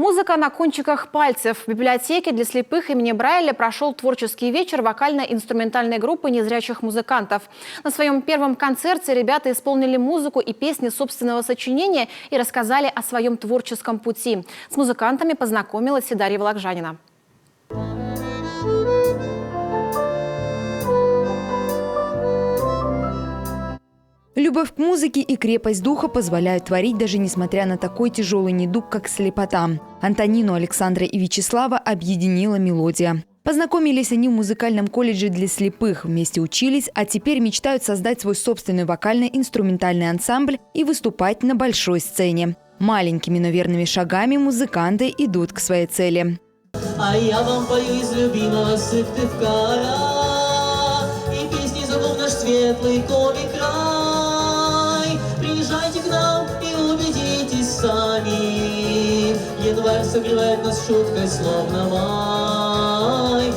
Музыка на кончиках пальцев. В библиотеке для слепых имени Брайля прошел творческий вечер вокально-инструментальной группы незрячих музыкантов. На своем первом концерте ребята исполнили музыку и песни собственного сочинения и рассказали о своем творческом пути. С музыкантами познакомилась и Дарья Вологжанина. Любовь к музыке и крепость духа позволяют творить, даже несмотря на такой тяжелый недуг, как слепота. Антонину, Александра и Вячеслава объединила мелодия. Познакомились они в музыкальном колледже для слепых, вместе учились, а теперь мечтают создать свой собственный вокально-инструментальный ансамбль и выступать на большой сцене. Маленькими, но верными шагами музыканты идут к своей цели. А я вам пою из любимого Сыктывкара, и песни зовут наш светлый Коми-край. Приезжайте к нам и убедитесь сами, январь согревает нас шуткой, словно май.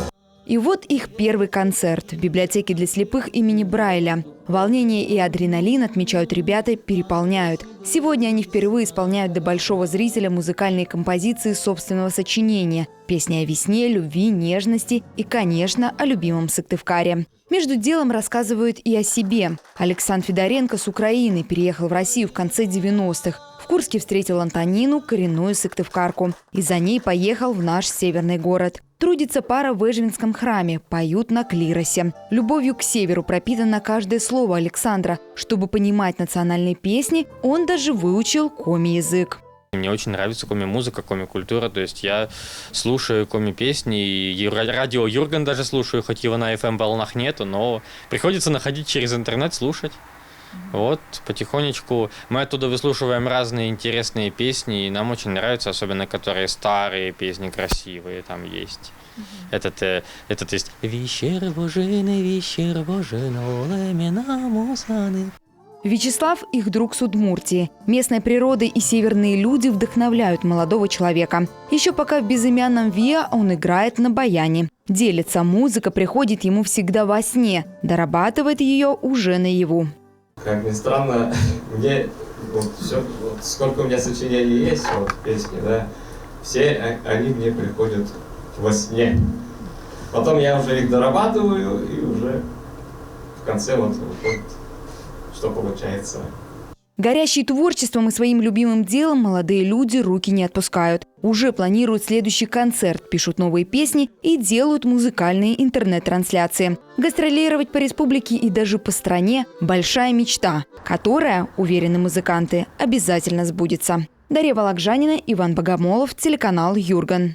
И вот их первый концерт в библиотеке для слепых имени Брайля. Волнение и адреналин, отмечают ребята, переполняют. Сегодня они впервые исполняют для большого зрителя музыкальные композиции собственного сочинения. Песни о весне, любви, нежности и, конечно, о любимом Сыктывкаре. Между делом рассказывают и о себе. Александр Федоренко с Украины переехал в Россию в конце 90-х. В Курске встретил Антонину, коренную сыктывкарку. И за ней поехал в наш северный город. Трудится пара в Эжвинском храме, поют на клиросе. Любовью к северу пропитано каждое слово Александра. Чтобы понимать национальные песни, он даже выучил коми-язык. Мне очень нравится коми-музыка, коми-культура, то есть я слушаю коми-песни, и радио Юрган даже слушаю, хоть его на FM-волнах нету, но приходится находить через интернет, слушать. Вот, потихонечку мы оттуда выслушиваем разные интересные песни, и нам очень нравятся, особенно которые старые песни, красивые там есть. Этот есть «Вещер Божин, олемена мусаны». Вячеслав – их друг с Удмуртии. Местная природа и северные люди вдохновляют молодого человека. Еще пока в безымянном ВИА он играет на баяне. Делится, музыка приходит ему всегда во сне, дорабатывает ее уже наяву. Как ни странно, мне сколько у меня сочинений есть, песни, да, все они мне приходят во сне. Потом я уже их дорабатываю, и уже в конце вот что получается. Горящие творчеством и своим любимым делом молодые люди руки не отпускают. Уже планируют следующий концерт, пишут новые песни и делают музыкальные интернет-трансляции. Гастролировать по республике и даже по стране – большая мечта, которая, уверены музыканты, обязательно сбудется. Дарья Вологжанина, Иван Богомолов, телеканал Юрган.